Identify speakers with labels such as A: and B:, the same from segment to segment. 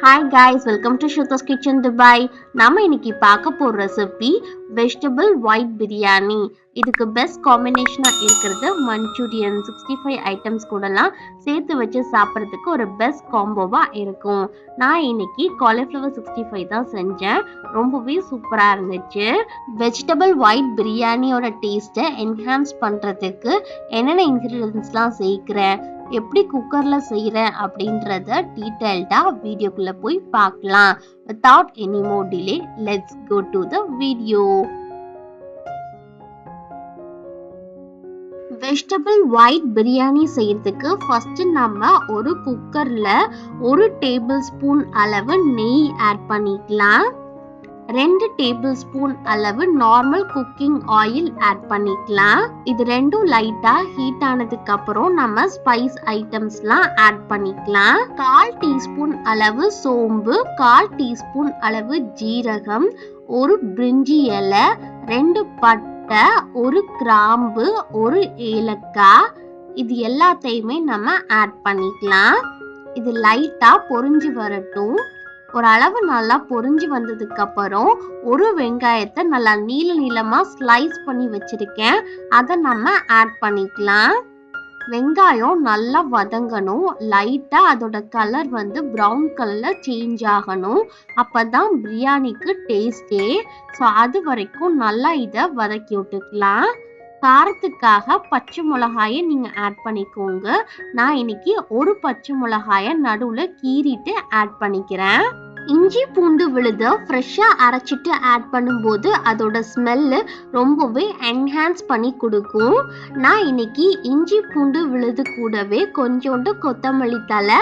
A: Hi guys, welcome to shruthiskitchendubai. நாம இன்னைக்கு பார்க்க போற ரெசிபி vegetable white biryani. இதுக்கு பெஸ்ட் காம்பினேஷனா இருக்கிறது மஞ்சூரியன் 65 ஐட்டம்ஸ் கூடலாம் சேர்த்து வச்சு சாப்பிட்றதுக்கு ஒரு பெஸ்ட் காம்போவா இருக்கும். நான் இன்னைக்கு காலிஃப்ளவர் 65 தான் செஞ்சேன். ரொம்பவே சூப்பரா இருந்துச்சு. வெஜிடபிள் ஒயிட் பிரியாணியோட டேஸ்ட்டை என்ஹான்ஸ் பண்றதுக்கு என்னென்ன இன்கிரீடியன்ஸ்லாம் சேர்க்கிறேன், எப்படி குக்கர்ல செய்யறேன் அப்படின்றத டீடைல்டா வீடியோக்குள்ள போய் பார்க்கலாம். Without any more delay, let's go to the video. Vegetable white biryani செய்யறதுக்கு ஃபர்ஸ்ட் நம்ம ஒரு குக்கர்ல 1 டேபிள் ஸ்பூன் அளவு நெய் ஆட் பண்ணிக்கலாம். 2 டேபிள் ஸ்பூன் அளவு நார்மல் குக்கிங் ஆயில் ஆட் பண்ணிக்கலாம். இது ரெண்டும் லைட்டா ஹீட் ஆனதுக்கு அப்புறம் நம்ம ஸ்பைஸ் ஐட்டம்ஸ்லாம் ஆட் பண்ணிக்கலாம். 1/4 டீஸ்பூன் அளவு சோம்பு, 1/4 டீஸ்பூன் அளவு ஜீரகம், 1 பிரிஞ்சி இலை, 2 பட்டை, 1 கிராம்பு, 1 ஏலக்காய், இது எல்லாத்தையுமே நம்ம ஆட் பண்ணிக்கலாம். இது லைட்டா பொரிஞ்சு வரட்டும். ஒரு அளவு நல்லா பொரிஞ்சு வந்ததுக்கு அப்புறம் ஒரு வெங்காயத்தை நல்லா நீளமா ஸ்லைஸ் பண்ணி வச்சிருக்கேன், அதை நம்ம ஆட் பண்ணிக்கலாம். வெங்காயம் நல்லா வதங்கணும். லைட்டா அதோட கலர் ப்ரௌன் கலர்ல சேஞ்ச் ஆகணும். அப்பதான் பிரியாணிக்கு டேஸ்டே. ஸோ அது வரைக்கும் நல்லா இதை வதக்கி விட்டுக்கலாம். காரத்துக்காக பச்சை மிளகாயை நீங்க ஆட் பண்ணிக்கோங்க. நான் இன்னைக்கு ஒரு பச்சை மிளகாயை நடுவுல கீறிட்டு ஆட் பண்ணிக்கிறேன். இஞ்சி பூண்டு விழுத ஃப்ரெஷ்ஷா அரைச்சிட்டு ஆட் பண்ணும்போது அதோட ஸ்மெல்லு ரொம்பவே என்ஹான்ஸ் பண்ணி கொடுக்கும். நான் இன்னைக்கு இஞ்சி பூண்டு விழுது கூடவே கொஞ்சோண்டு கொத்தமல்லி தழை,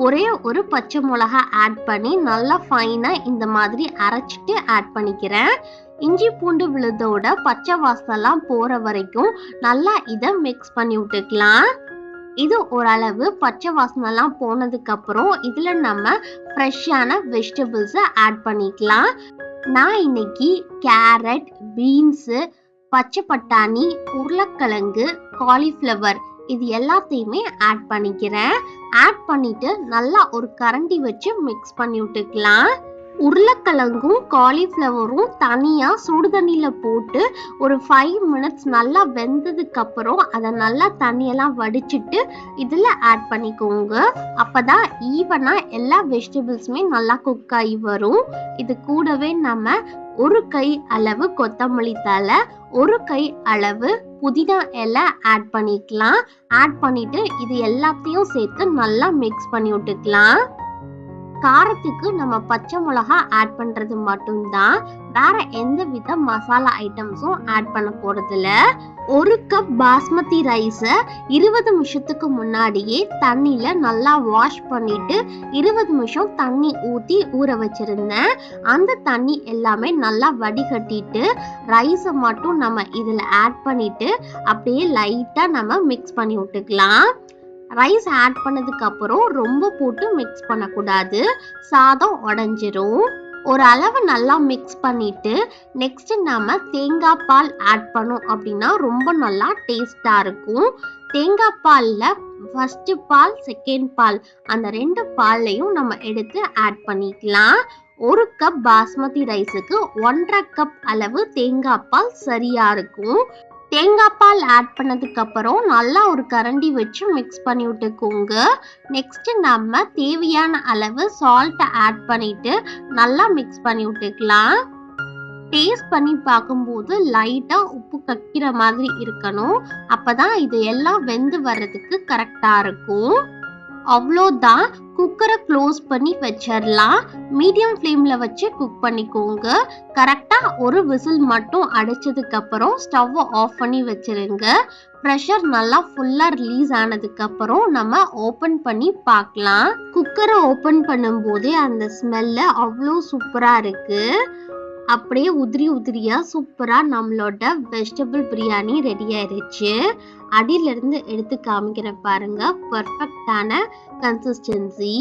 A: ஒரே ஒரு பச்சை மிளகா ஆட் பண்ணி நல்லா ஃபைனா இந்த மாதிரி அரைச்சிட்டு ஆட் பண்ணிக்கிறேன். இஞ்சி பூண்டு விழுதோட பச்சை வாசனைலாம் போற வரைக்கும் நல்லா இதை மிக்ஸ் பண்ணி விட்டுக்கலாம். இது ஓரளவு பச்சை வாசனைலாம் போனதுக்கு அப்புறம் இதுல நம்ம ஃப்ரெஷ்ஷான வெஜிடபிள்ஸை ஆட் பண்ணிக்கலாம். நான் இன்னைக்கு கேரட், பீன்ஸ், பச்சை பட்டாணி, உருளைக்கிழங்கு, காலிஃப்ளவர் இது எல்லாத்தையுமே ஆட் பண்ணிக்கிறேன். ஆட் பண்ணிட்டு நல்லா ஒரு கரண்டி வச்சு மிக்ஸ் பண்ணி விட்டுக்கலாம். உருளைக்கிழங்கும் காலிஃப்ளவரும் தனியா சுடுதண்ணியில போட்டு ஒரு 5 மினிட்ஸ் நல்லா வெந்ததுக்கு அப்புறம் அதை நல்லா தண்ணியெல்லாம் வடிச்சிட்டு இதுல ஆட் பண்ணிக்கோங்க. அப்பதான் ஈவனா எல்லா வெஜிடபிள்ஸுமே நல்லா குக் ஆகி வரும். இது கூடவே நம்ம ஒரு கை அளவு கொத்தமல்லி தழை, ஒரு கை அளவு புதினா இலை ஆட் பண்ணிக்கலாம். ஆட் பண்ணிட்டு இது எல்லாத்தையும் சேர்த்து நல்லா மிக்ஸ் பண்ணி விட்டுக்கலாம். காரத்துக்கு நம்ம பச்சை மிளகா ஆட் பண்றது மட்டும்தான், வேற எந்த வித மசாலா ஐட்டம்ஸும் ஆட் பண்ண போறதில்ல. 1 கப் பாஸ்மதி ரைஸை 20 நிமிஷத்துக்கு முன்னாடியே தண்ணியில நல்லா வாஷ் பண்ணிட்டு 20 நிமிஷம் தண்ணி ஊத்தி ஊற வச்சிருந்தேன். அந்த தண்ணி எல்லாமே நல்லா வடிகட்டிட்டு ரைஸை மட்டும் நம்ம இதுல ஆட் பண்ணிட்டு அப்படியே லைட்டா நம்ம மிக்ஸ் பண்ணி விட்டுக்கலாம். ரைஸ் ஆட் பண்ணதுக்கு அப்புறம் ரொம்ப போட்டு மிக்ஸ் பண்ணக்கூடாது, சாதம் உடைஞ்சிரும். ஒரு அளவு நல்லா மிக்ஸ் பண்ணிட்டு நெக்ஸ்ட் நாம தேங்காய் பால் ஆட் பண்ணோம் அப்படின்னா ரொம்ப நல்லா டேஸ்டா இருக்கும். தேங்காய் பால்ல ஃபர்ஸ்ட் பால், செகண்ட் பால் அந்த 2 பால்லையும் நம்ம எடுத்து ஆட் பண்ணிக்கலாம். 1 கப் பாஸ்மதி ரைஸுக்கு 1.5 கப் அளவு தேங்காய் பால் சரியா இருக்கும். தேங்காய் பால் ஆட் பண்ணதுக்கு அப்புறம் நல்லா ஒரு கரண்டி வச்சு மிக்ஸ் பண்ணி விட்டுக்கோங்க. நெக்ஸ்ட் நம்ம தேவையான அளவு சால்ட் ஆட் பண்ணிட்டு நல்லா மிக்ஸ் பண்ணி விட்டுக்கலாம். டேஸ்ட் பண்ணி பார்க்கும்போது லைட்டா உப்பு கக்கிற மாதிரி இருக்கணும். அப்பதான் இது எல்லாம் வெந்து வர்றதுக்கு கரெக்டா இருக்கும். அவ்வளோதான், குக்கரை க்ளோஸ் பண்ணி வச்சிடலாம். மீடியம் ஃப்ளேம்ல வச்சு குக் பண்ணிக்கோங்க. கரெக்டா ஒரு விசில் மட்டும் அடிச்சதுக்கு அப்புறம் ஸ்டவ் ஆஃப் பண்ணி வச்சிருங்க. ப்ரெஷர் நல்லா ஃபுல்லா ரிலீஸ் ஆனதுக்கு அப்புறம் நம்ம ஓபன் பண்ணி பார்க்கலாம். குக்கரை ஓபன் பண்ணும் போதே அந்த ஸ்மெல்ல அவ்வளோ சூப்பரா இருக்கு. அப்படியே உதிரியா சூப்பரா நம்மளோட வெஜிடபிள் பிரியாணி ரெடி ஆயிருச்சு. அடியில இருந்து எடுத்து காமிக்கிறேன் பாருங்க, பர்ஃபெக்டான கன்சிஸ்டன்சி.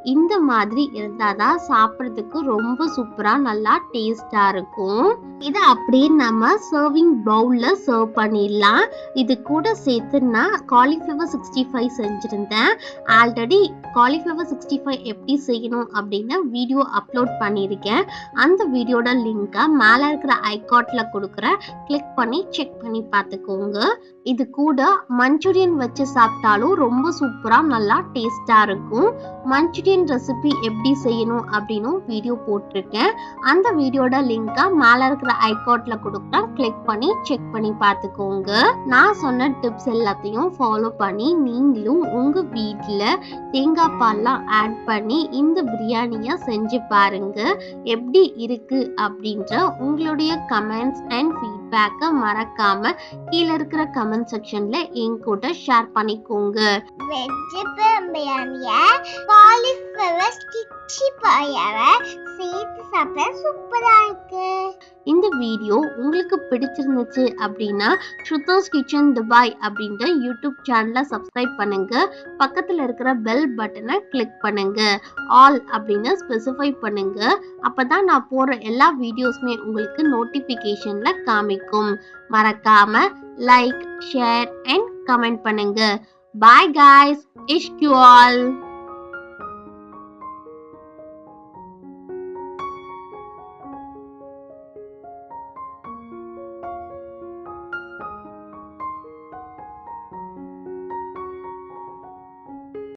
A: இந்த மாதிரி இருந்தாதான் சாப்பிட்றதுக்கு ரொம்ப சூப்பரா நல்லா டேஸ்டா இருக்கும். இதை அப்படியே நம்ம சர்விங் பவுல்ல சர்வ் பண்ணிடலாம். இது கூட சேர்த்து நான் காலிஃப்ளவர் 65 செஞ்சிருந்தேன். ஆல்ரெடி காலிஃப்ளவர் 65 எப்படி செய்யணும் அப்படின்னு வீடியோ அப்லோட் பண்ணியிருக்கேன். அந்த வீடியோட லிங்கை மேலே இருக்கிற ஐகார்ட்ல கொடுக்குறேன், கிளிக் பண்ணி செக் பண்ணி பார்த்துக்கோங்க. இது கூட மஞ்சூரியன் வச்சு சாப்பிட்டாலும் ரொம்ப சூப்பரா நல்லா டேஸ்டா இருக்கும். மஞ்சூரியன் ரெசிபி எப்படி செய்யணும் அப்படின்னு வீடியோ போட்டிருக்கேன். அந்த வீடியோட லிங்கை மேலே இருக்கிற ஐகார்ட்ல கொடுக்குறேன், கிளிக் பண்ணி செக் பண்ணி பார்த்துக்கோங்க. நான் சொன்ன டிப்ஸ் எல்லாத்தையும் ஃபாலோ பண்ணி நீங்களும் உங்க வீட்டில் தேங்காய் பால்லாம் ஆட் பண்ணி இந்த பிரியாணியை செஞ்சு பாருங்க. எப்படி இருக்கு அப்படின்ற உங்களுடைய கமெண்ட்ஸ் அண்ட் ஃபீட்பேக்கை மறக்காம கீழே இருக்கிற கமெண்ட் செக்ஷன்ல என் கூட ஷேர் பண்ணிக்கோங்க.
B: வெஜிடபிள் காலிஃப்ளவர் சேர்த்து சாப்பிட சூப்பரா இருக்கு.
A: இந்த வீடியோ உங்களுக்கு பிடிச்சிருந்துச்சு அப்படின்னா ஷ்ருத்திஸ் கிச்சன் துபாய் அப்படின்ற யூடியூப் சேனலை சப்ஸ்கிரைப் பண்ணுங்க. பக்கத்தில் இருக்கிற பெல் பட்டனை கிளிக் பண்ணுங்க. ஆல் அப்படின்னு ஸ்பெசிஃபை பண்ணுங்க. அப்பதான் நான் போடுற எல்லா வீடியோஸுமே உங்களுக்கு நோட்டிஃபிகேஷன்ல காமிக்கும். மறக்காம லைக், ஷேர் அண்ட் கமெண்ட் பண்ணுங்க. பாய் guys, ish you all.